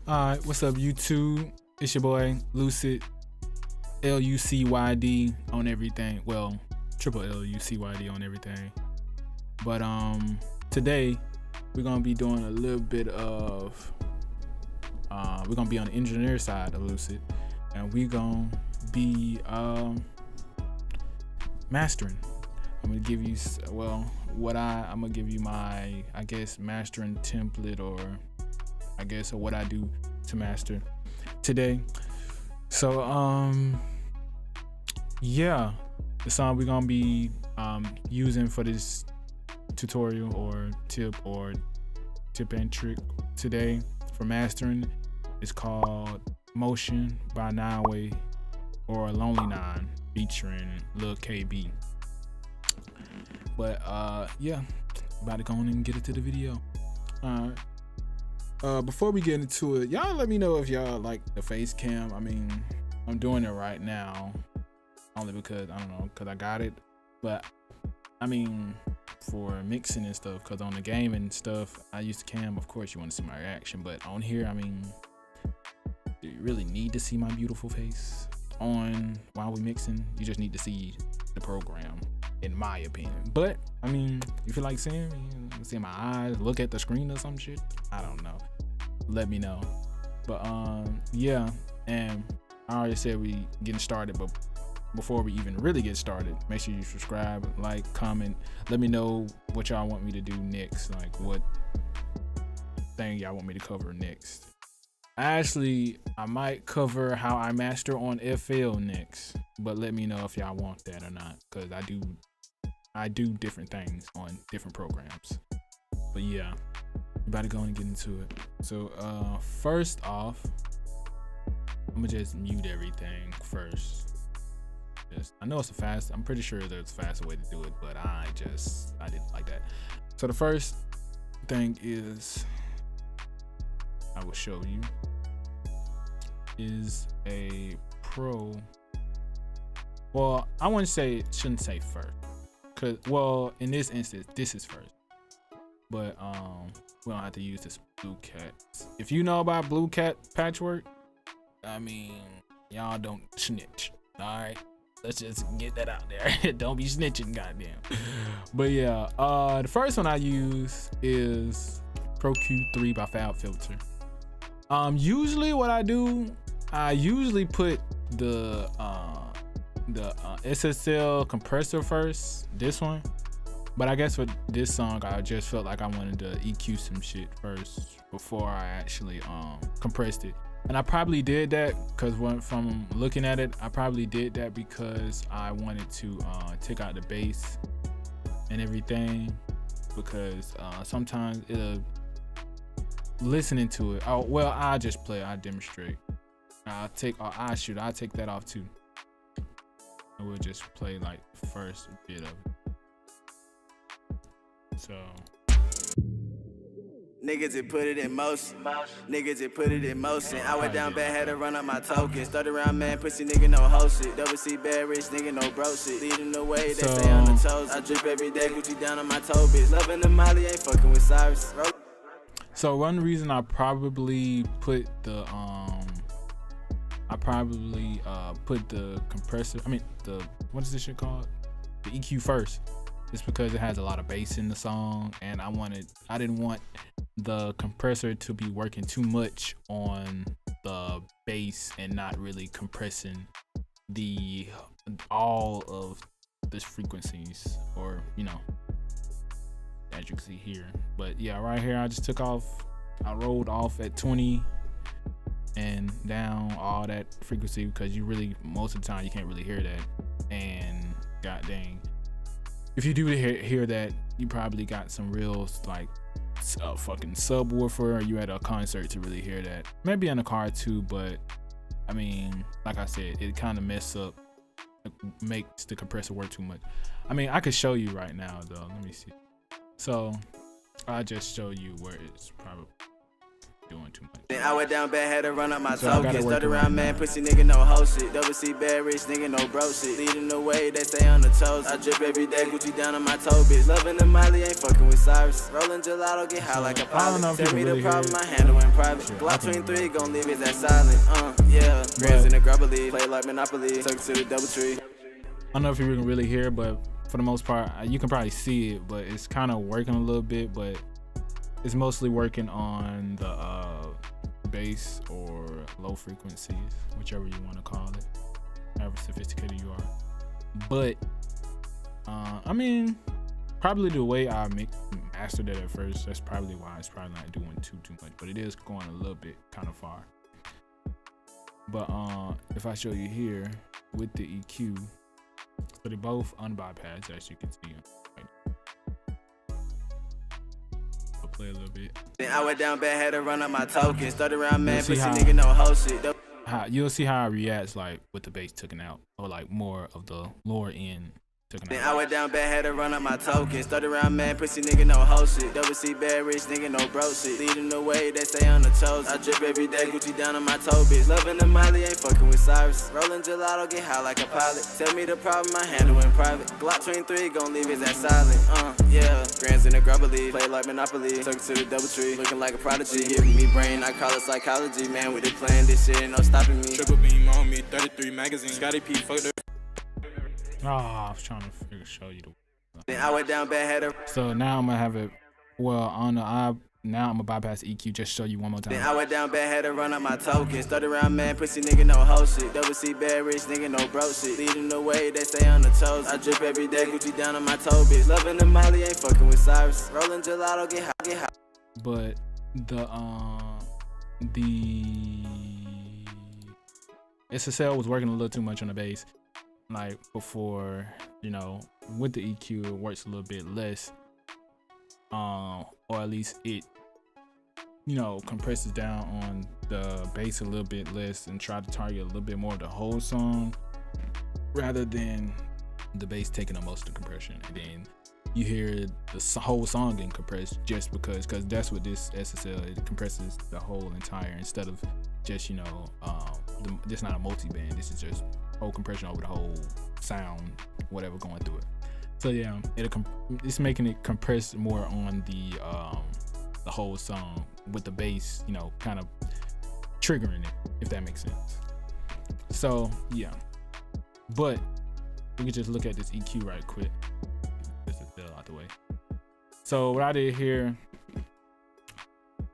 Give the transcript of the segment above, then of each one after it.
Alright, what's up YouTube? It's your boy Lucid, LUCYD on everything. Well, triple LUCYD on everything. But today we're gonna be doing a little bit of we're gonna be on the engineer side of Lucid, and we're gonna be mastering. I'm gonna give you I'm gonna give you my, I guess, mastering template, or I guess, or what I do to master today. So yeah, the song we're gonna be using for this tutorial or tip and trick today for mastering is called Motion by Nine or Lonely Nine featuring Lil KB. But yeah, about to go on and get into the video. Alright. Before we get into it, y'all let me know if y'all like the face cam. I mean, I'm doing it right now only because I got it. But I mean, for mixing and stuff, because on the game and stuff, I use the cam. Of course, you want to see my reaction, but on here, I mean, do you really need to see my beautiful face on while we mixing? You just need to see the program, in my opinion. But I mean, if you like seeing me, see my eyes, look at the screen or some shit, I don't know, let me know. But yeah, and I already said we getting started, but before we even really get started, make sure you subscribe, like, comment, let me know what y'all want me to do next, like what thing y'all want me to cover next. Actually, I might cover how I master on FL next, but let me know if y'all want that or not, because I do different things on different programs. But yeah, you about to go and get into it. So first off, I'm gonna just mute everything first. I know it's I'm pretty sure there's a faster way to do it, but I didn't like that. So the first thing is I will show you is a pro. Well, I shouldn't say first, cause well, in this instance, this is first. But we don't have to use this blue cat. If you know about blue cat patchwork, I mean, y'all don't snitch. All right, let's just get that out there. Don't be snitching, goddamn. But yeah, the first one I use is Pro Q3 by FabFilter. Usually what I do, I usually put the SSL compressor first, this one. But I guess for this song, I just felt like I wanted to EQ some shit first before I actually compressed it. And I probably did that because from looking at it, I probably did that because I wanted to take out the bass and everything, because sometimes listening to it, I'll just play, I'll demonstrate. I'll take that off too. And we'll just play like the first bit of it. So niggas, it put it in motion. Niggas, it put it in motion. I went down bad, had to run up my tokens. Started around, man, pussy nigga, no hoe shit. Double C bad rich nigga, no bro shit. Leading the way, they stay on the toes. I drip every day, Gucci down on my toe, bitch. Loving the Molly, ain't fucking with Cyrus. So one reason I probably put the put the compressor, what is this shit called? The EQ first. It's because it has a lot of bass in the song, and I didn't want the compressor to be working too much on the bass and not really compressing all of the frequencies, or as you can see here. But yeah, right here I rolled off at 20 and down all that frequency, because most of the time you can't really hear that. And god dang, if you do hear that, you probably got some real like fucking subwoofer, or you at a concert to really hear that. Maybe in a car too, but I mean, like I said, it kind of makes the compressor work too much. I mean, I could show you right now though. Let me see. So I'll just show you where it's probably. doing too much. Then I went down bad, had to run up my So I gotta tokens. work Started around, around man, that. pussy nigga, no hoe shit. Double C bad rich nigga, no bro shit. Leading the way, they stay on the toes. I drip every day, Gucci down on my toe, bitch. Loving the Molly, ain't fucking with Cyrus. Rolling gelato, get high like a I don't know pilot. if Tell me you the can really problem, hear I it. handle in private. Shit, Glock I can 23, really gon' leave his ass silent. Yeah. Grands in the grubbly, play like Monopoly. Took to the double tree. I don't know if you can really hear it, but for the most part, you can probably see it, but it's kind of working a little bit, but it's mostly working on the bass or low frequencies, whichever you want to call it, however sophisticated you are. But I mean, probably the way I mastered it at first, that's probably why it's probably not doing too much, but it is going a little bit kind of far. But if I show you here with the EQ, so they're both unbypassed, as you can see. I'll play a little bit. Then I went down bad, had to run up my tokens. Started around, man, see pussy how- nigga, no hoe shit. You'll see how it reacts like with the bass taken out, or like more of the lower end taken Then out. I went down bad, had to run up my tokens. Started around, man, pussy nigga, no hoe shit. Double C bad rich nigga, no bro shit. Leading the way, they stay on the toes. I drip every day, Gucci down on my toe, bitch. Loving the Molly, ain't fucking with Cyrus. Rolling gelato, get high like a pilot. Tell me the problem, I handle in private. Glock 23, gon' leave his ass silent. Yeah. Grands in the grubbly, play like Monopoly. Took it to the double tree, looking like a prodigy. Giving me brain, I call it psychology. Man, with the plan, this shit ain't no stopping me. Triple beam on me, 33 magazine. Scotty P, fuck the. I was trying to show you the. Then I went down bad, had to. So now I'm gonna have it. Well, on the now I'm gonna bypass EQ. Just show you one more time. Then I went down bad, had to run up my tokens. Started around, man, pussy nigga, no hoe shit. Double C bad rich nigga, no bro shit. Leading the way, they stay on the toes. I drip every day, Gucci down on my toe, bitch. Loving the Molly, ain't fucking with Cyrus. Rolling gelato, get high. But the SSL was working a little too much on the bass. Like before, you know, with the EQ it works a little bit less, or at least it, you know, compresses down on the bass a little bit less and try to target a little bit more of the whole song rather than the bass taking up most of the compression, and then you hear the whole song getting compressed just because that's what this SSL, it compresses the whole entire, instead of just, you know, this not a multi-band, this is just whole compression over the whole sound, whatever going through it. So yeah, it's making it compress more on the whole song, with the bass, you know, kind of triggering it, if that makes sense. So yeah, but we can just look at this EQ right quick. This is out the way. So what I did here,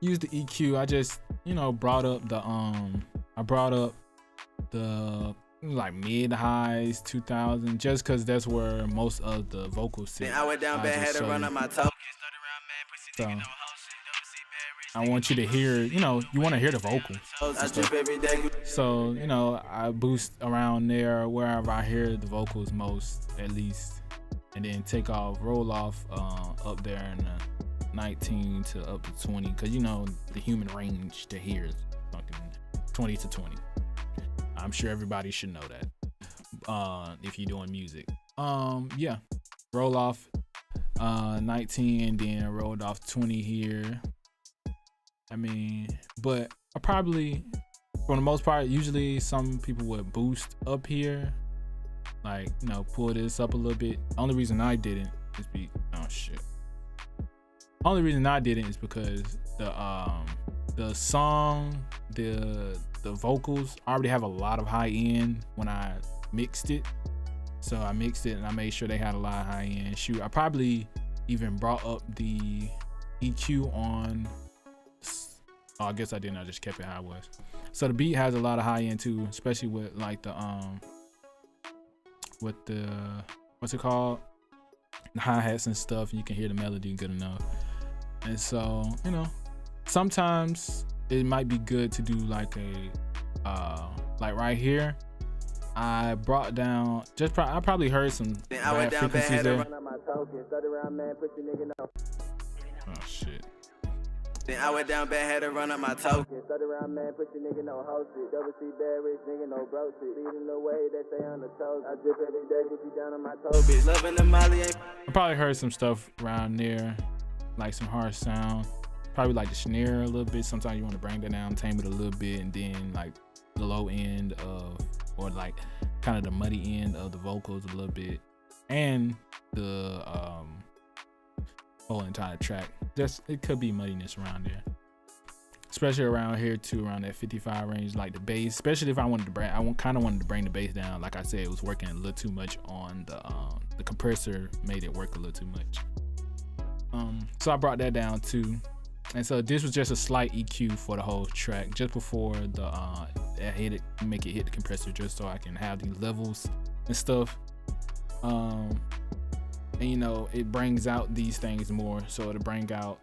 use the EQ. I just, you know, brought up the like mid highs 2000, just because that's where most of the vocals sit. Then I went down bad, had to run up my tokens. Started around, man, pussy So, nigga, no hoe shit. Double C bad rich I want you to hear, you know, you want to hear the vocals. I drip every day. So, you know, I boost around there wherever I hear the vocals most, at least, and then take off, roll off up there in the 19 to up to 20, because you know the human range to hear is fucking 20 to 20. I'm sure everybody should know that if you're doing music. Yeah, roll off 19, then rolled off 20 here. I mean, but I probably, for the most part, usually some people would boost up here, like, you know, pull this up a little bit. Only reason I didn't is only reason I didn't is because the song, the vocals, I already have a lot of high end when I mixed it. So I mixed it and I made sure they had a lot of high end. Shoot, I probably even brought up the EQ on, I guess I didn't, I just kept it how it was. So the beat has a lot of high end too, especially with like the what's it called, the hi-hats and stuff. You can hear the melody good enough. And so, you know, sometimes it might be good to do like a like right here, I brought down just I probably heard some bad frequencies there. Oh shit. Then I went down bad, had to run up my tokens. Started around, man, pussy nigga, no hoe shit. Double C bad rich nigga, no bro shit. Leading the way, they stay on the toes. I drip every day, Gucci down on my toe, bitch. Loving the Molly, ain't. I probably heard some stuff around there, like some harsh sound. probably like the snare a little bit. Sometimes you want to bring that down, tame it a little bit, and then like the low end of, or like kind of the muddy end of the vocals a little bit, and the whole entire track. Just, it could be muddiness around there, especially around here too, around that 55 range, like the bass. Especially if I wanted to bring, kind of wanted to bring the bass down. Like I said, it was working a little too much on the compressor, made it work a little too much. So I brought that down too. And so this was just a slight EQ for the whole track, just before the make it hit the compressor, just so I can have these levels and stuff. And you know, it brings out these things more, so to bring out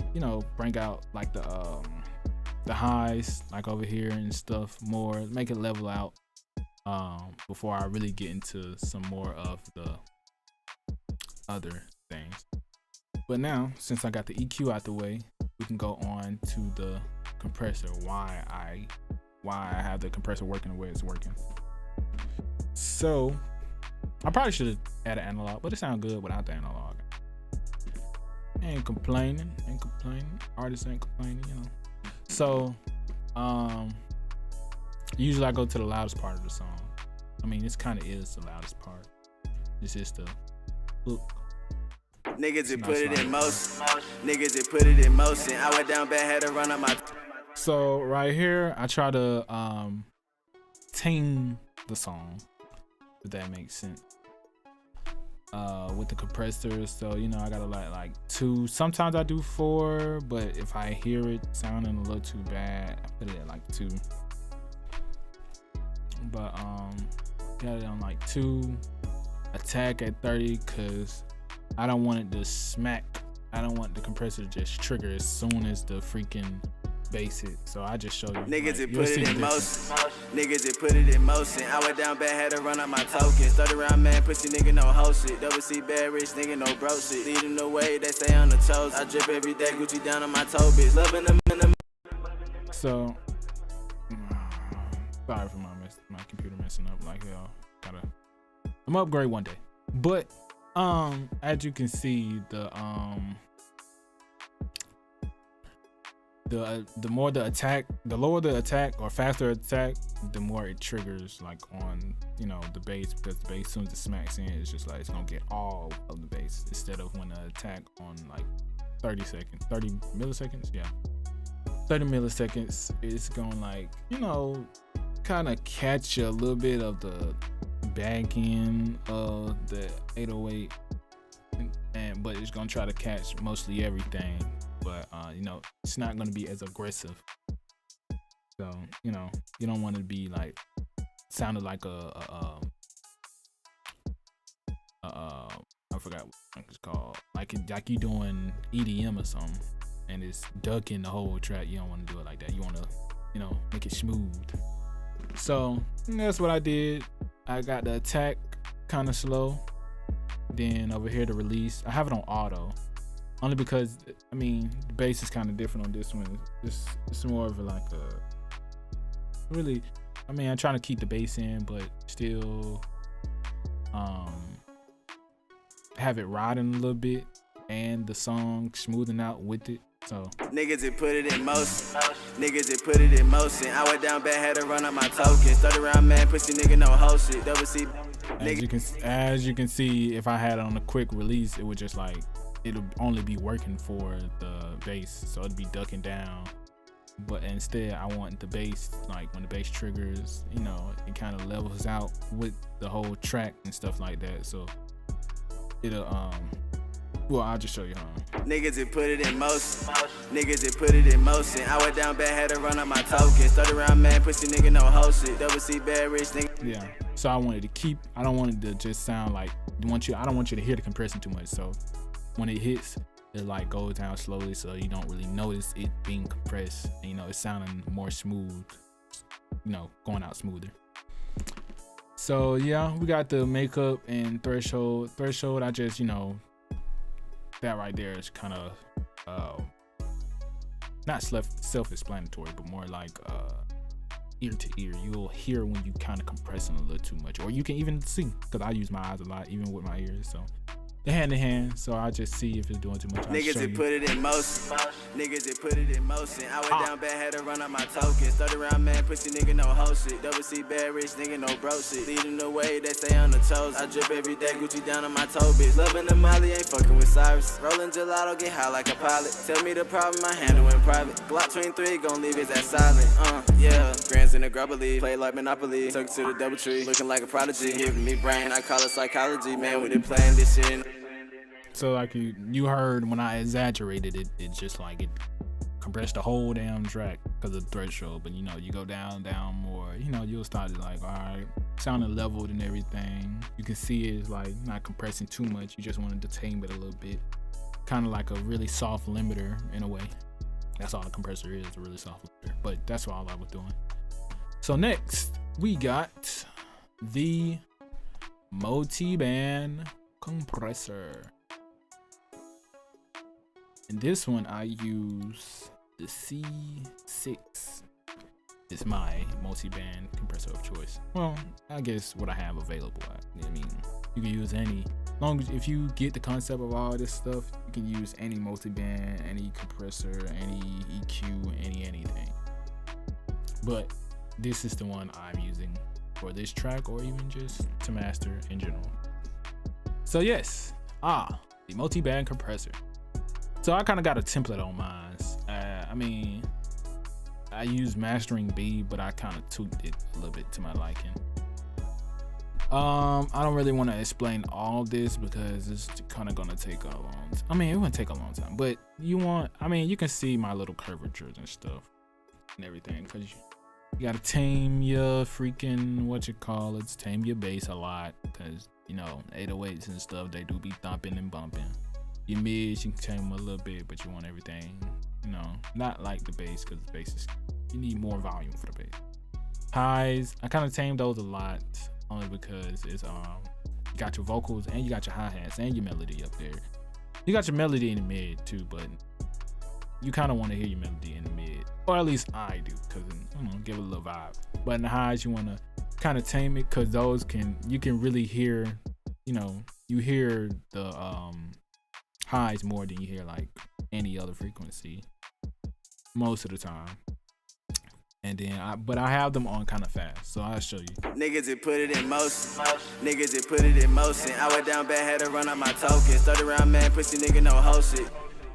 like the highs, like over here and stuff, more, make it level out before I really get into some more of the other things. But now, since I got the EQ out the way, we can go on to the compressor, why I have the compressor working the way it's working. So I probably should have added analog, but it sounds good without the analog. Ain't complaining. Artists ain't complaining, you know. So usually I go to the loudest part of the song. I mean, this kind of is the loudest part. This is the hook. Niggas that put it in motion. Niggas that put it in motion. I went down bad, had to run up my. So right here, I try to tame the song, if that makes sense. With the compressor, so you know, I gotta like 2. Sometimes I do 4, but if I hear it sounding a little too bad, I put it at like 2. But got it on like 2. Attack at 30, cause I don't want it to smack. I don't want the compressor to just trigger as soon as the freaking bass hit. So I just show you. Niggas that put it in motion. Niggas that put it in motion. I went down bad, had to run up my token. Started around man, pussy nigga no hoe shit. Double C bad rich nigga no bro shit. Leading the way, they stay on the toes. I drip every day, Gucci down on my toe, bitch. Loving them in the. So sorry for my computer messing up like hell. I'm upgrade one day. But as you can see, the more the attack, the lower the attack or faster attack, the more it triggers like on, you know, the bass, because the bass, as soon as it smacks in, it's just like it's gonna get all of the bass, instead of when the attack on like 30 milliseconds, yeah, 30 milliseconds, it's gonna, like, you know, kind of catch a little bit of the back end of the 808, but it's gonna try to catch mostly everything, but you know, it's not gonna be as aggressive. So, you know, you don't want to be like sounded like I forgot what it's called, like you doing EDM or something, and it's ducking the whole track. You don't want to do it like that. You want to, you know, make it smooth. So that's what I did. I got the attack kind of slow. Then over here, the release, I have it on auto, only because, I mean, the bass is kind of different on this one. It's more of like a really, I mean, I'm trying to keep the bass in, but still have it riding a little bit, and the song smoothing out with it. So niggas that put it in motion. Niggas that put it in motion. I went down bad, had to run up my token. Started around man, pussy nigga no hoe shit. Double C. As you can see, if I had it on a quick release, it would just like, it'll only be working for the bass, so it'd be ducking down. But instead, I want the bass, like when the bass triggers, you know, it kind of levels out with the whole track and stuff like that. So it'll well, I'll just show you, Niggas that put it in motion. Niggas that put it in motion. I went down bad, had to run up my token. Started around man, pussy nigga no hoe shit. Double C bad rich nigga. Yeah. So I wanted to keep. I don't want it to just sound like I don't want you to hear the compression too much. So when it hits, it like goes down slowly, so you don't really notice it being compressed. And, you know, it's sounding more smooth. You know, going out smoother. So yeah, we got the makeup and threshold. Threshold, I just, you know, that right there is kind of not self-explanatory, but more like ear to ear. You'll hear when you kind of compressing a little too much, or you can even see, because I use my eyes a lot even with my ears. So they're hand in hand, so I'll just see if it's doing too much. Niggas that put it in motion. Niggas that put it in motion. I went down bad, had to run up my tokens. Started around man, pussy nigga, no hoe shit. WC bad rich nigga, no bro shit. Leading the way, they stay on the toes. I drip every day, Gucci down on my toe, bitch. Loving the Molly, ain't fucking with Cyrus. Rolling gelato, get high like a pilot. Tell me the problem, I handle in private. Glock 23, gon' leave his ass silent. Yeah. Grands in the grubber league, play like Monopoly. Took it to the double tree, looking like a prodigy. Giving me brain, I call it psychology. Man, we been playing this shit. So like you heard when I exaggerated it, it's just like it compressed the whole damn track because of the threshold. But you know, you go down more, you know, you'll start to like, all right, sounding leveled and everything. You can see it's like not compressing too much. You just wanted to tame it a little bit, kind of like a really soft limiter in a way. That's all a compressor is, a really soft limiter. But that's all I was doing. So next we got the multi-band compressor. And this one I use the C6. It's my multi-band compressor of choice. Well, I guess what I have available. I mean, you can use any, long as if you get the concept of all this stuff, you can use any multi-band, any compressor, any EQ, anything. But this is the one I'm using for this track, or even just to master in general. So yes, the multi-band compressor. So I kind of got a template on mine. I mean, I use mastering B, but I kind of tweaked it a little bit to my liking. I don't really want to explain all this because it's kind of gonna take a long time. I mean, it wouldn't take a long time, but you can see my little curvatures and stuff and everything, because you gotta tame your freaking tame your bass a lot, because you know 808s and stuff, they do be thumping and bumping. Your mids, you can tame them a little bit, but you want everything, you know, not like the bass, because the bass is, you need more volume for the bass. Highs, I kind of tamed those a lot, only because it's you got your vocals and you got your hi-hats and your melody up there. You got your melody in the mid too, but you kind of want to hear your melody in the mid, or at least I do, because give it a little vibe. But in the highs, you want to kind of tame it, because those you can really hear, you hear the highs more than you hear like any other frequency most of the time. And then I have them on kind of fast, so I'll show you. Niggas that put it in motion. Niggas that put it in motion. I went down bad, had to run up my tokens. Started around man, pussy nigga, no hoe shit.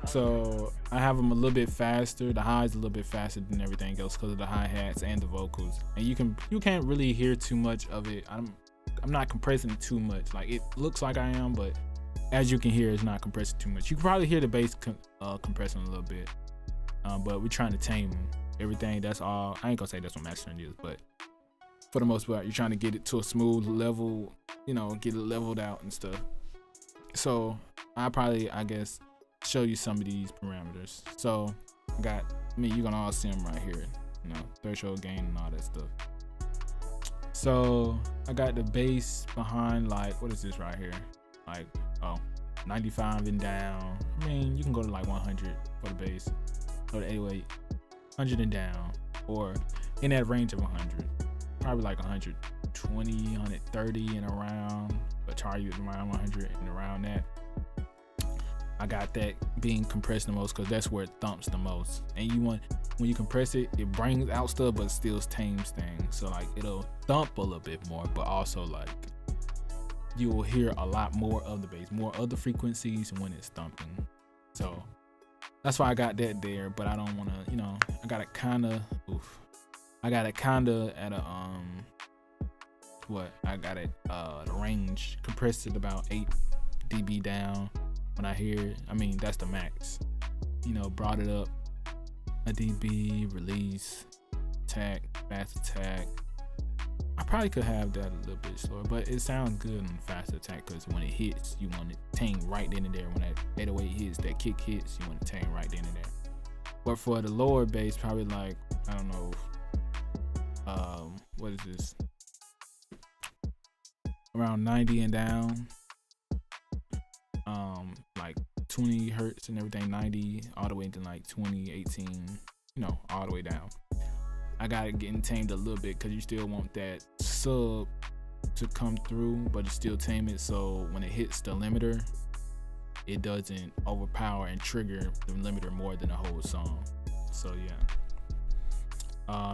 So I have them a little bit faster. The highs a little bit faster than everything else because of the hi-hats and the vocals. And you can't really hear too much of it. I'm not compressing too much. Like, it looks like I am, but as you can hear, it's not compressing too much. You can probably hear the bass compressing a little bit, but we're trying to tame everything. That's all. I ain't gonna say that's what mastering is, but for the most part, you're trying to get it to a smooth level, get it leveled out and stuff. So I guess show you some of these parameters. So you're gonna all see them right here, threshold gain and all that stuff. So I got the bass behind, like, what is this right here? Like, 95 and down. I mean, you can go to like 100 for the bass, or the 808, 100 and down, or in that range of 100, probably like 120, 130 and around, but target around 100 and around that. I got that being compressed the most because that's where it thumps the most. And when you compress it, it brings out stuff but still tames things. So like, it'll thump a little bit more, but also like you will hear a lot more of the bass, more of the frequencies when it's thumping. So that's why I got that there, but I don't want to, I got it kind of at a, the range compressed at about 8 dB down. When I hear it, that's the max. Brought it up a dB, release, attack, fast attack. I probably could have that a little bit slower, but it sounds good on fast attack because when it hits, you want it tang right then and there. When that 808 hits, that kick hits, you want it tang right then and there. But for the lower bass, probably like, I don't know, what is this? Around 90 and down. Like 20 hertz and everything, 90 all the way to like 20, 18, all the way down. I got it getting tamed a little bit because you still want that sub to come through, but you still tame it so when it hits the limiter, it doesn't overpower and trigger the limiter more than the whole song. So yeah.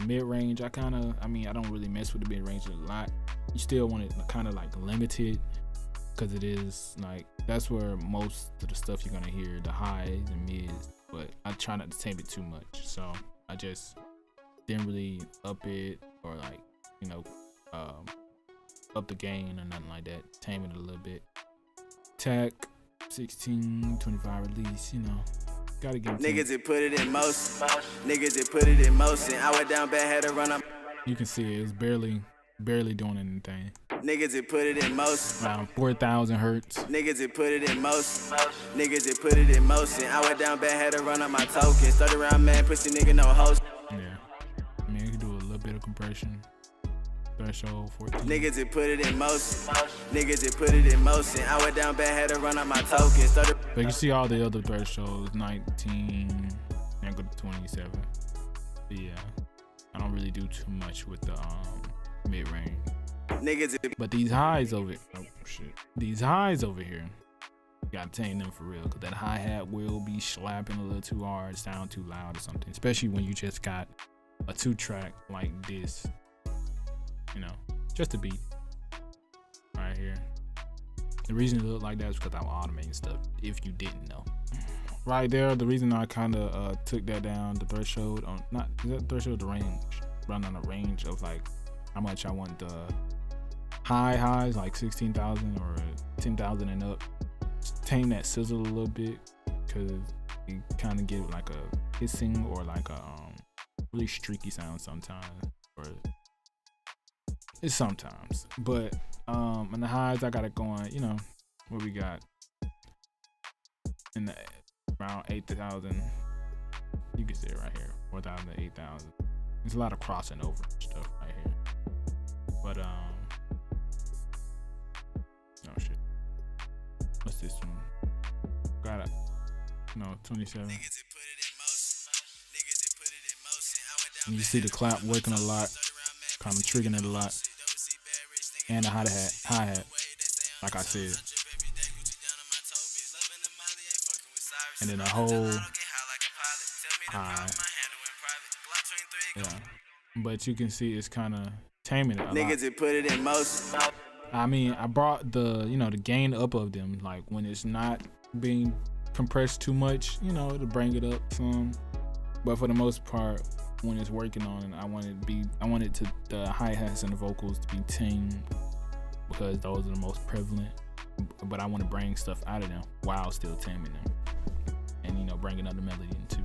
Mid-range, I don't really mess with the mid-range a lot. You still want it kind of like limited, because it is like, that's where most of the stuff you're gonna hear, the highs and mids, but I try not to tame it too much. So I just didn't really up it or like, you know, up the gain or nothing like that. Tame it a little bit. Tack 16, 25 release, you know. Gotta get niggas that put it in motion. Niggas that put it in motion. I went down bad, had to run up. You can see it's barely doing anything. Niggas that put it in motion. Around 4,000 hertz. Niggas that put it in motion. Niggas that put it in motion. I went down bad, had to run up my token. Started around man, pussy nigga no host. Yeah. I mean, you can do a little bit of compression. Threshold 14. Niggas that put it in motion. Niggas that put it in motion. I went down bad, had to run up my token. Started. But you can see all the other thresholds, 19 and go to 27. But yeah, I don't really do too much with the mid-range. Niggas. But these highs over these highs over here, you gotta tame them for real, because that hi-hat will be slapping a little too hard, sound too loud or something, especially when you just got a 2-track like this, you know, just a beat right here. The reason it look like that is because I'm automating stuff, if you didn't know. Right there, the reason I kind of took that down, the threshold on, not the threshold, the range, run on a range of like how much I want the highs, like 16,000 or 10,000 and up. Just tame that sizzle a little bit, because you kind of get like a hissing or like a really streaky sound sometimes, or it's sometimes. But on the highs, I got it going, you know, what we got in the around 8,000. You can see it right here, 4,000 to 8,000. There's a lot of crossing over stuff right here. But oh shit, what's this one? Got it. No, 27. And you see the clap working a lot, kind of triggering it a lot, and the hi-hat, like I said. And then a whole high. Yeah. But you can see it's kind of taming it a lot. Niggas that put it in motion. I mean, I brought the, you know, the gain up of them, like when it's not being compressed too much, you know, to bring it up some. But for the most part, when it's working on it, I want it to, the hi-hats and the vocals to be tamed, because those are the most prevalent. But I want to bring stuff out of them while still taming them, and you know, bringing up the melody in too.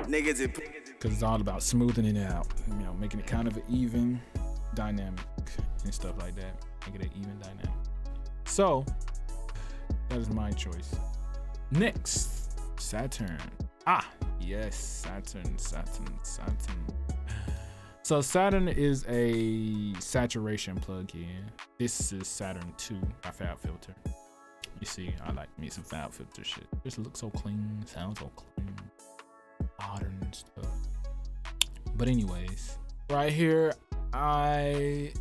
Niggas, because it's all about smoothing it out, you know, making it kind of an even dynamic and stuff like that. Make it an even dynamic. So that is my choice. Next, Saturn. Yes, Saturn. So Saturn is a saturation plugin. This is Saturn 2 by Fab Filter. You see, I like me some Fab Filter shit. Just looks so clean, sounds so clean, modern and stuff. But anyways, right here, I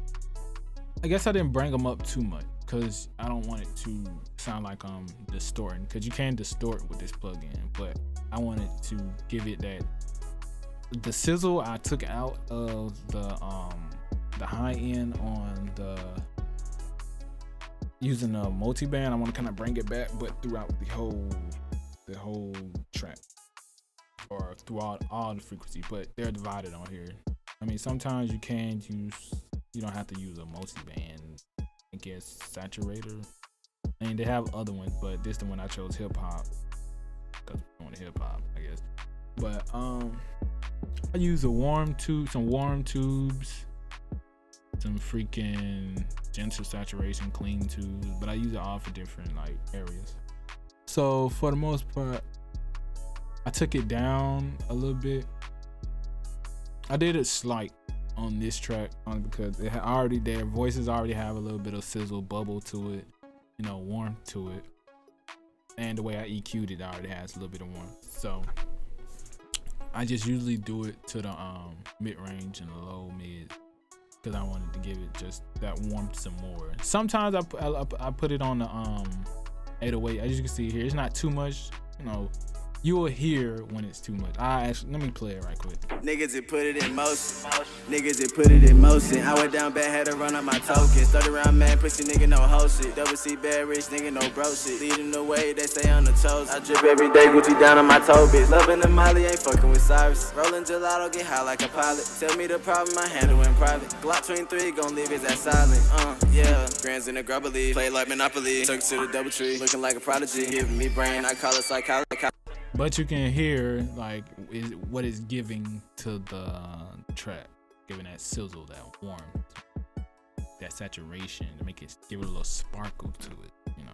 guess I didn't bring them up too much, because I don't want it to sound like I'm distorting, because you can distort with this plugin, but I wanted to give it that, the sizzle I took out of the high end on the, using a multi-band. I want to kind of bring it back, but throughout the whole track, or throughout all the frequency, but they're divided on here. I mean, sometimes you don't have to use a multi-band, I guess, saturator. I mean, they have other ones, but this is the one I chose, hip hop, because we want hip hop, I guess. But I use some warm tubes, some freaking gentle saturation, clean tubes, but I use it all for different like areas. So for the most part, I took it down a little bit. I did it slight on this track only because it had already, their voices already have a little bit of sizzle, bubble to it, you know, warmth to it. And the way I EQ'd it already has a little bit of warmth. So I just usually do it to the mid-range and the low mid, because I wanted to give it just that warmth some more. Sometimes I put it on the 808. As you can see here, it's not too much. You know, you will hear when it's too much. Let me play it right quick. Niggas that put it in motion. Niggas that put it in motion. I went down bad, had to run up my token. Started around man, pussy nigga, no hoe shit. Double C bad rich nigga, no bro shit. Leading the way, they stay on the toes. I drip every day, Gucci down on my toe, bitch. Loving the Molly, ain't fucking with Cyrus. Rolling gelato, get high like a pilot. Tell me the problem, I handle in private. Glock 23, gon' leave his ass silent. Yeah. Grands in the grubbly, play like Monopoly. Took to the double tree, looking like a prodigy. Giving me brain, I call it psychology. But you can hear like what it's giving to the track, giving that sizzle, that warmth, that saturation, to make it give it a little sparkle to it, you know.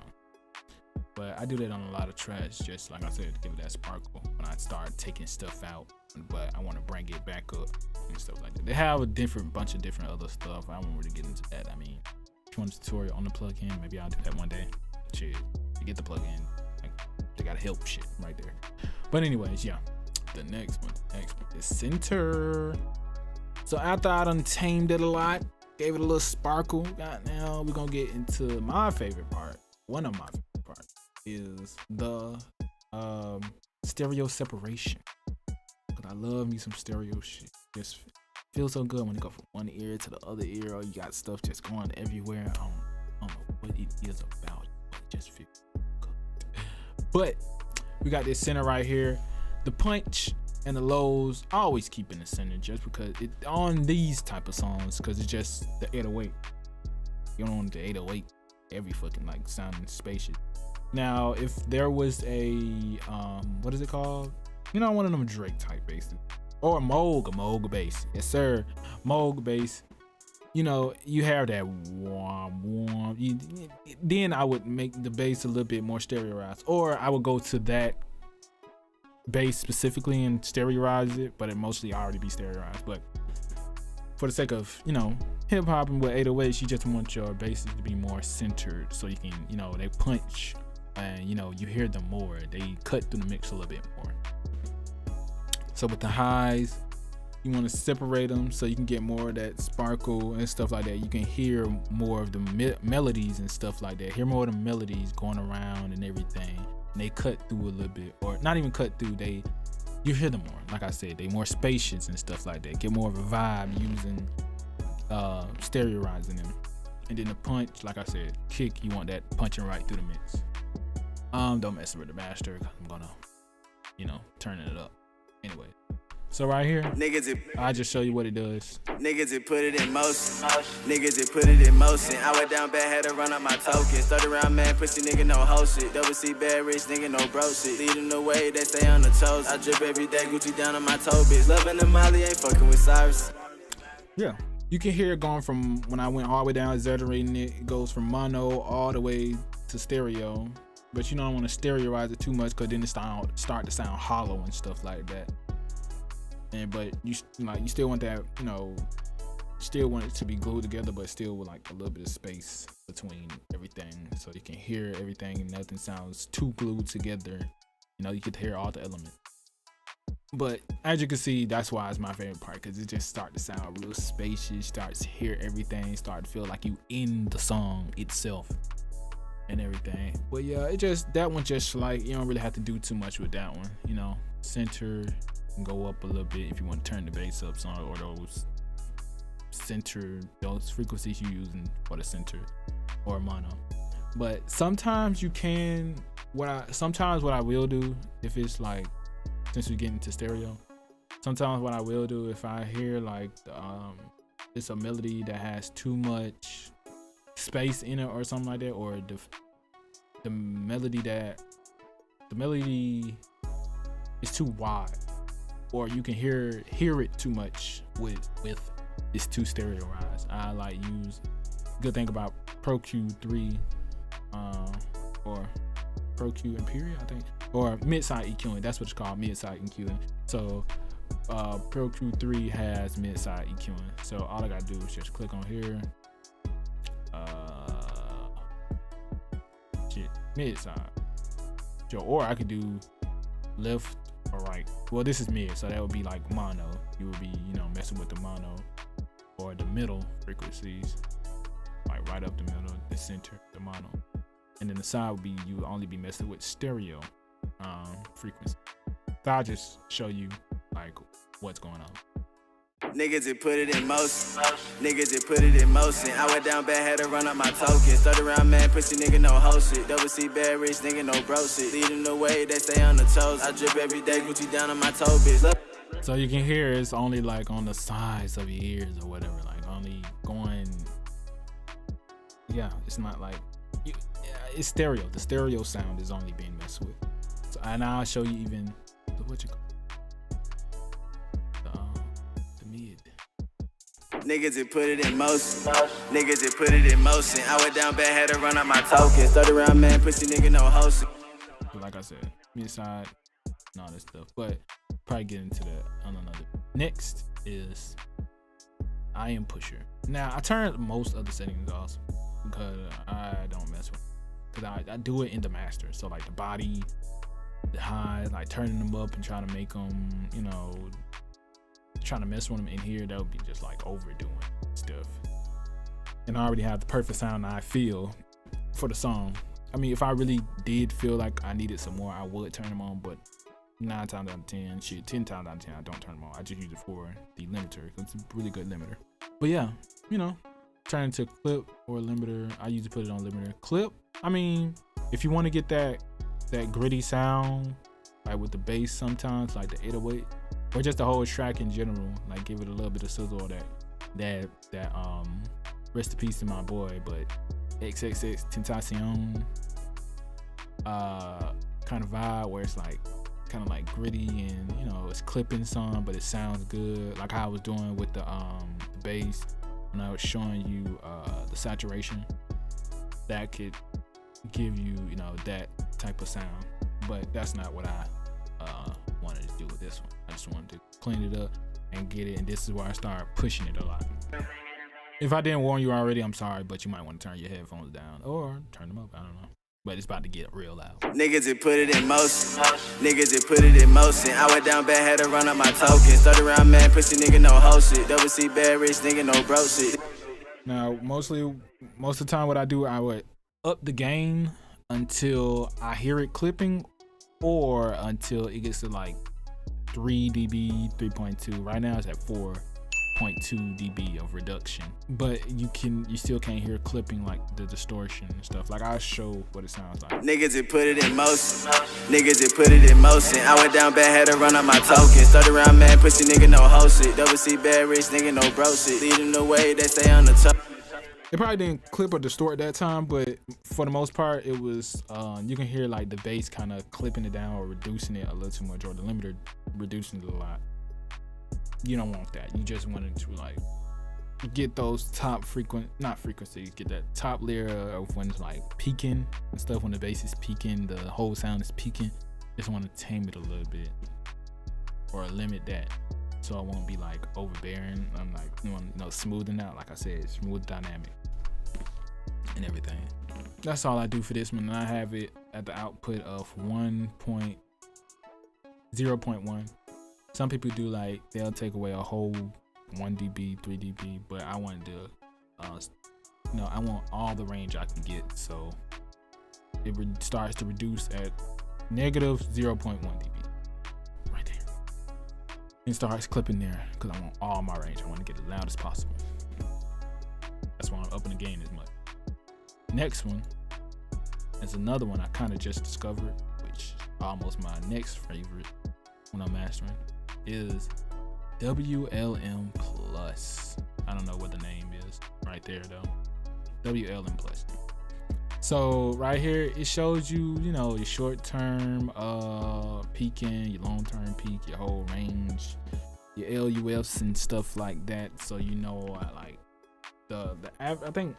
But I do that on a lot of tracks, just like I said, to give it that sparkle when I start taking stuff out. But I want to bring it back up and stuff like that. They have a bunch of different other stuff. I won't really get into that. I mean, if you want a tutorial on the plugin, maybe I'll do that one day. Shit, you get the plugin. They gotta help shit right there. But anyways, yeah, the next one is center. So after I done tamed it a lot, gave it a little sparkle, now we're gonna get into my favorite part. One of my favorite parts is the stereo separation. Cause I love me some stereo shit. Just feels so good when you go from one ear to the other ear, or you got stuff just going everywhere. I don't know what it is about it, but it just feels. But we got this center right here. The punch and the lows I always keep in the center, just because it on these type of songs, because it's just the 808. You don't want the 808 every fucking like sounding spacious. Now if there was a what is it called? You know, one of them Drake type basses, or a Moog bass. Yes sir, Moog bass. You know, you have that warm. Then I would make the bass a little bit more stereoized, or I would go to that bass specifically and stereoize it, but it mostly already be stereoized. But for the sake of, you know, hip hop and with 808s, you just want your basses to be more centered, so you can, you know, they punch and, you know, you hear them more. They cut through the mix a little bit more. So with the highs, you want to separate them so you can get more of that sparkle and stuff like that. You can hear more of the melodies and stuff like that. Hear more of the melodies going around and everything. And they cut through a little bit, or not even cut through. You hear them more. Like I said, they more spacious and stuff like that. Get more of a vibe using stereoizing them. And then the punch, like I said, kick. You want that punching right through the mix. Don't mess with the master. I'm gonna, you know, turn it up. Anyway. So right here, I just show you what it does. Niggas that put it in motion. Niggas that put it in motion. I went down bad, had to run up my token. Started around man, pussy nigga, no hoe shit. Double C bad rich nigga, no bro shit. Leading the way, they stay on the toes. I drip every day, Gucci down on my toe, bitch. Loving the Molly, ain't fucking with Cyrus. Yeah, you can hear it going from when I went all the way down, exaggerating it. It goes from mono all the way to stereo. But you don't want to stereoize it too much, because then it start to sound hollow and stuff like that. But you still want that, you know, still want it to be glued together, but still with like a little bit of space between everything, so you can hear everything and nothing sounds too glued together. You know, you could hear all the elements. But as you can see, that's why it's my favorite part, because it just starts to sound real spacious. Starts to hear everything, start to feel like you in the song itself and everything. But yeah, that one just like, you don't really have to do too much with that one. You know, center. Go up a little bit if you want to turn the bass up some, or those frequencies you using for the center or mono. But sometimes you can, what I will do, if it's like, since we get into stereo, sometimes what I will do, if I hear like it's a melody that has too much space in it or something like that, or the melody is too wide, or you can hear it too much with it's too stereoized. I like use, good thing about Pro Q3 or Pro Q Imperial, I think, or mid-side EQing. That's what it's called, mid-side EQing. So Pro Q3 has mid-side EQing. So all I gotta do is just click on here, mid-side. Or I could do left or right. Well, this is mid, so that would be like mono. You would be, you know, messing with the mono or the middle frequencies, like right up the middle, the center, the mono. and then the side would be you would only be messing with stereo frequency. So I'll just show you like what's going on. Niggas that put it in motion. Niggas that put it in motion. I went down bad, had to run up my token. Start around, man, pussy nigga, no hoe shit. Double C bad rich nigga, no bro shit. Leading the way, they stay on the toes. I drip every day, Gucci down on my toe, bitch. Look. So you can hear it's only like on the sides of your ears or whatever, like only going. Yeah, it's not like it's stereo. The stereo sound is only being messed with. So, and I'll show you even what you call the mid. Niggas that put it in motion. Niggas that put it in motion. I went down bad, had to run up my token. Start around, man, pussy nigga, no hoe shit. Like I said, mid side and all that stuff, but probably get into that on another. Next is Impusher. Now I turned most of the settings off because I don't mess with it. Because I do it in the master. So like the body, the highs, like turning them up and trying to make them, you know, trying to mess with them in here, that would be just like overdoing stuff. And I already have the perfect sound I feel for the song. I mean, if I really did feel like I needed some more, I would turn them on, but 9 times out of 10, 10 times out of 10, I don't turn them on. I just use it for the limiter. It's a really good limiter. But yeah, you know, turn to clip or limiter. I usually put it on limiter. Clip, I mean, if you want to get that gritty sound, like with the bass sometimes, like the 808, or just the whole track in general, like give it a little bit of sizzle or that rest in peace to my boy, but XXX Tentacion kind of vibe where it's like kind of like gritty and, you know, it's clipping some, but it sounds good, like how I was doing with the bass when I was showing you the saturation. That could give you, you know, that type of sound, but that's not what I wanted to do with this one. I just wanted to clean it up and get it, and this is where I started pushing it a lot. If I didn't warn you already, I'm sorry, but you might want to turn your headphones down or turn them up, I don't know. But it's about to get real loud. Niggas that put it in motion. Niggas that put it in motion. I went down bad, had to run up my token. Start around, man, pussy nigga, no hoe shit. Double C bad rich nigga, no bro shit. Now, most of the time what I do, I would up the gain until I hear it clipping or until it gets to like 3 dB, 3.2. Right now it's at 4.2 dB of reduction, but you still can't hear clipping, like the distortion and stuff. Like I'll show what it sounds like. Niggas that put it in motion. Niggas that put it in motion. I went down bad, had to run up my token. Start around, man, pussy nigga, no hoe shit. Double C bad rich nigga, no bro shit. Leading the way, they stay on the top. It probably didn't clip or distort that time, but for the most part, it was, you can hear like the bass kind of clipping it down or reducing it a little too much, or the limiter reducing it a lot. You don't want that. You just wanted to like get those top frequencies, get that top layer of when it's like peaking and stuff. When the bass is peaking, the whole sound is peaking. Just want to tame it a little bit or limit that, so I won't be like overbearing. I'm like, you know, smoothing out. Like I said, smooth dynamic and everything. That's all I do for this one, and I have it at the output of 0.1. Some people do like, they'll take away a whole 1 dB, 3 dB, but I wanted to, I want all the range I can get, so it starts to reduce at negative 0.1 dB, right there. And starts clipping there, because I want all my range. I want to get as loud as possible. That's why I'm upping the gain as much. Next one is another one I kind of just discovered, which is almost my next favorite when I'm mastering, is WLM Plus. I don't know what the name is right there though. WLM Plus. So right here it shows you, you know, your short-term peaking, your long-term peak, your whole range, your LUFs and stuff like that. So you know, like I think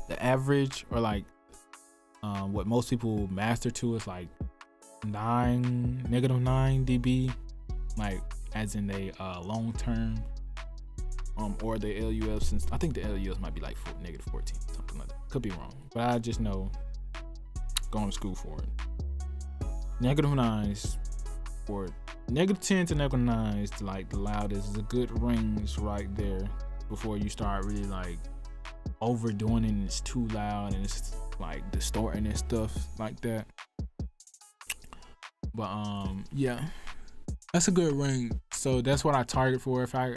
the average, or like what most people master to, is like negative 9 dB, like as in they long term, or the LUFs, and I think the LUFs might be like negative 14, something like that. Could be wrong, but I just know going to school for it. Negative 9s, or negative 10 to negative 9 is like the loudest. Is a good range right there before you start really like overdoing it and it's too loud and it's like distorting and stuff like that. But yeah, that's a good range. So that's what I target for. If I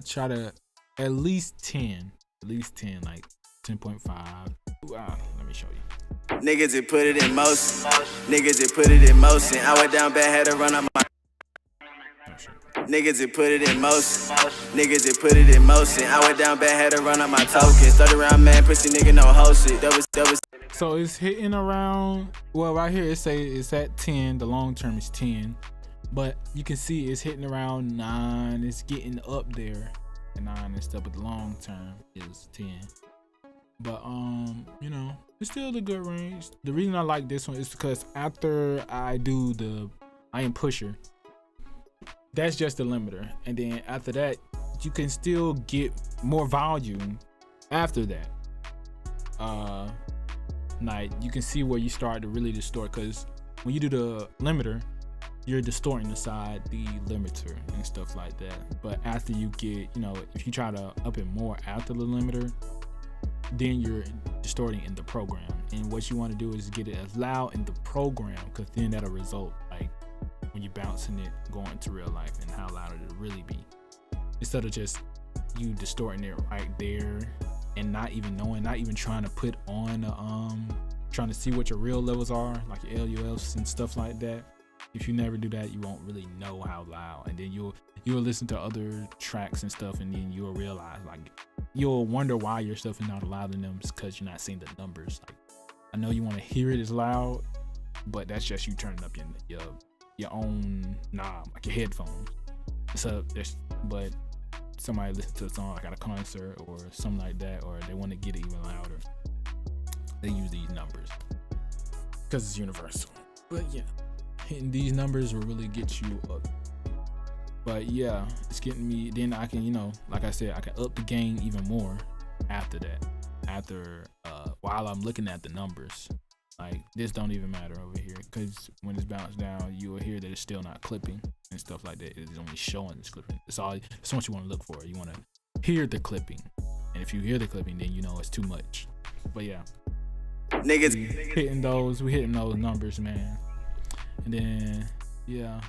try to at least 10, like 10.5. Let me show you. Niggas that put it in motion. Niggas that put it in motion. I went down bad, had to run up my. Niggas that put it in motion. Niggas that put it in motion. I went down bad, had to run up my token. Started around man, pussy nigga, no hoe shit. That was. So it's hitting around, well, right here it say it's at 10. The long term is 10, but you can see it's hitting around 9. It's getting up there at 9 and stuff, but the long term is 10. But you know, it's still a good range. The reason I like this one is because after I do the Impusher, that's just the limiter, and then after that you can still get more volume after that. Like you can see where you start to really distort, because when you do the limiter, you're distorting the limiter and stuff like that. But after you get, you know, if you try to up it more after the limiter, then you're distorting in the program. And what you want to do is get it as loud in the program, because then that'll result like when you're bouncing it going to real life and how loud it'll really be, instead of just you distorting it right there and not even knowing, not even trying to put on trying to see what your real levels are, like your LUFs and stuff like that. If you never do that, you won't really know how loud, and then you'll listen to other tracks and stuff, and then you'll realize, like, you'll wonder why your stuff is not louder than them, because you're not seeing the numbers. Like, I know you want to hear it as loud, but that's just you turning up your own knob, like your headphones. So but somebody listen to a song like at a concert or something like that, or they want to get it even louder, they use these numbers because it's universal. But yeah, hitting these numbers will really get you up. But yeah, it's getting me. Then I can, you know, like I said, I can up the gain even more after that. After while I'm looking at the numbers, like this don't even matter over here, because when it's bounced down, you will hear that it's still not clipping and stuff like that. It's only showing it's clipping. It's what you want to look for. You want to hear the clipping, and if you hear the clipping, then you know it's too much. But yeah, niggas we hitting those numbers, man. And then yeah,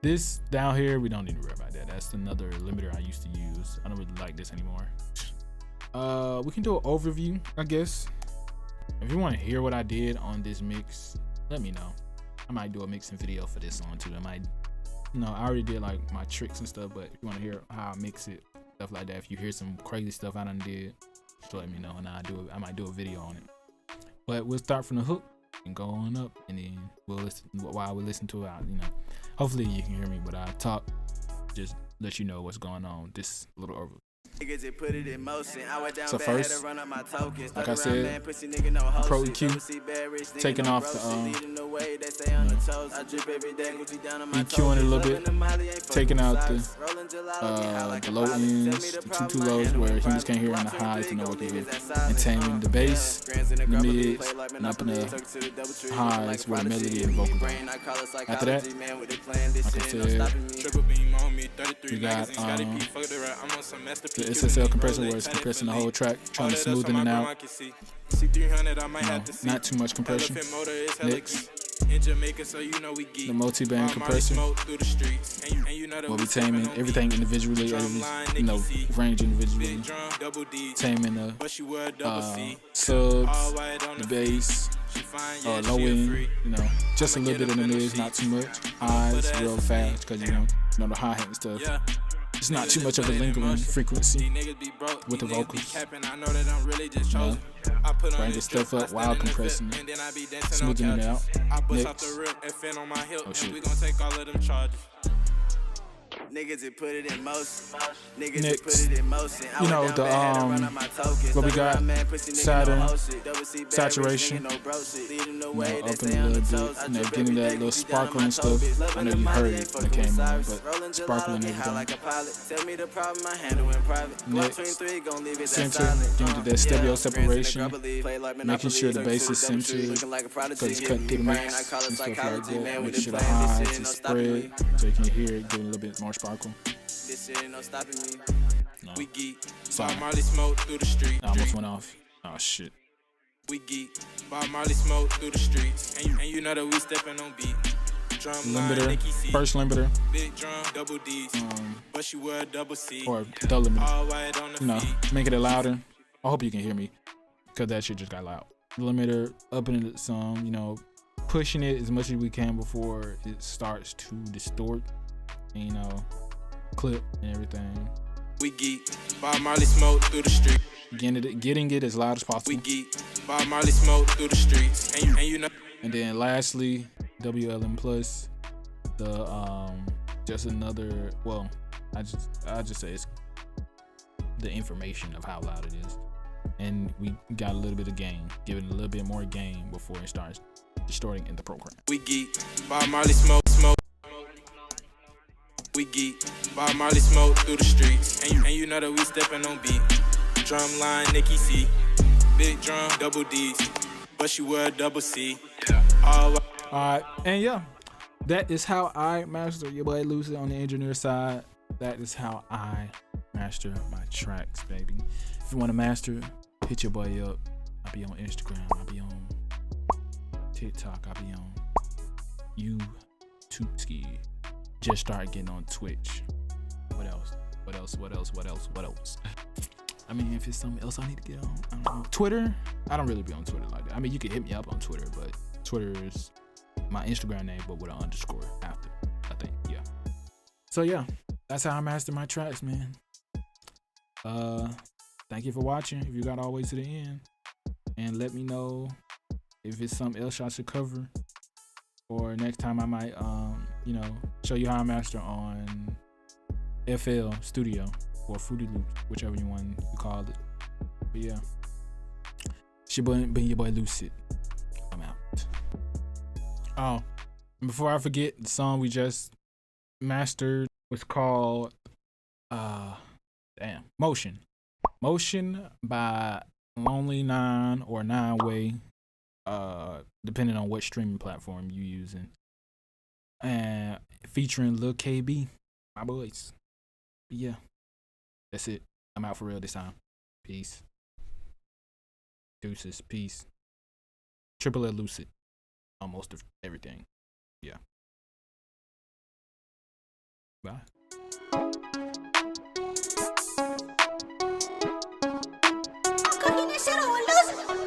this down here we don't need to worry about that. That's another limiter I used to use. I don't really like this anymore. We can do an overview, I guess. If you want to hear what I did on this mix, let me know. I might do a mixing video for this song too. I already did like my tricks and stuff, but if you want to hear how I mix it, stuff like that, if you hear some crazy stuff I done did, just let me know, and I might do a video on it. But we'll start from the hook and go on up, and then we'll listen while we listen to it. You know, hopefully you can hear me, but I talk, just let you know what's going on. This little overview. So first, like I said, Pro EQ, taking off the EQing it a little bit, taking out the low ends, the too lows where humans can't hear, and the highs to know what they hear, and taming the bass, the mids, and up in the highs where the melody and vocal go. After that, like I said, we got the SSL compressor, where it's compressing the whole track, trying to smoothen it out. Not too much compression. Next, the multi-band compressor, we'll be taming everything individually, range individually, taming the subs, the bass, low end, just a little bit in the mids, not too much. Highs real fast, because you know the hi-hat and stuff. It's not too much of a lingering frequency with the vocals. Bring the stuff up while compressing it, smoothing it out. Next. Oh shit. Niggas that put it in motion. Niggas Next, that put it in motion. you know, what we got, Saturn, saturation, up in a little bit, getting that little sparkle and stuff. I know you heard it when it came on, but sparkling and everything. Next, center, getting that stereo separation, making sure the bass is centered, because it's cut through the mix and stuff like that. Make sure the highs is spread, so you can hear it, getting a little bit more sparkle. No. Sorry. I almost went off. Oh shit. We geek. Bob Marley smoke through the streets. And you know that we stepping on beat. Drum line, Limiter, Nicky C. first limiter, Big drum, double D's. But she wear a double C. or the limiter. All white on the You know, feet. make it louder. I hope you can hear me, cause that shit just got loud. Limiter, upping it some, you know, pushing it as much as we can before it starts to distort, and, you know, clip and everything. We geek. Bob Marley smoke through the street. Getting it as loud as possible. We geek. Bob Marley smoke through the streets. And you know. And then lastly, WLM Plus, the just another, well, I just say it's the information of how loud it is. And we got a little bit of gain, give it a little bit more gain before it starts distorting in the program. We geek. Bob Marley smoke. We geek. Bob Marley smoke through the streets. And you know that we stepping on beat. Drum line, Nicky C. Big drum, double D's. But she wear a double C. All right, and yeah, that is how I master your boy Lucid on the engineer side. That is how I master my tracks, baby. If you want to master, hit your boy up. I'll be on Instagram. I'll be on TikTok. I'll be on YouTube. Just start getting on Twitch. What else? I mean, if it's something else I need to get on, I don't know. Twitter, I don't really be on Twitter like that. I mean, you can hit me up on Twitter, but Twitter is my Instagram name, but with an underscore after, I think, yeah. So yeah, that's how I master my tracks, man. Thank you for watching. If you got all the way to the end, and let me know if it's something else I should cover, or next time I might, you know, show you how I master on FL Studio or Fruity Loops, whichever one you call it. But yeah, it's been your boy Lucid. I'm out. Oh, and before I forget, the song we just mastered was called Motion. Motion by Lonely Nine or Nine Way, depending on what streaming platform you using. And featuring Lil KB, my boys. But yeah, that's it. I'm out for real this time. Peace. Deuces. Peace. Triple L Lucid on most of everything. Yeah. Bye. Cooking this shit on Lucid.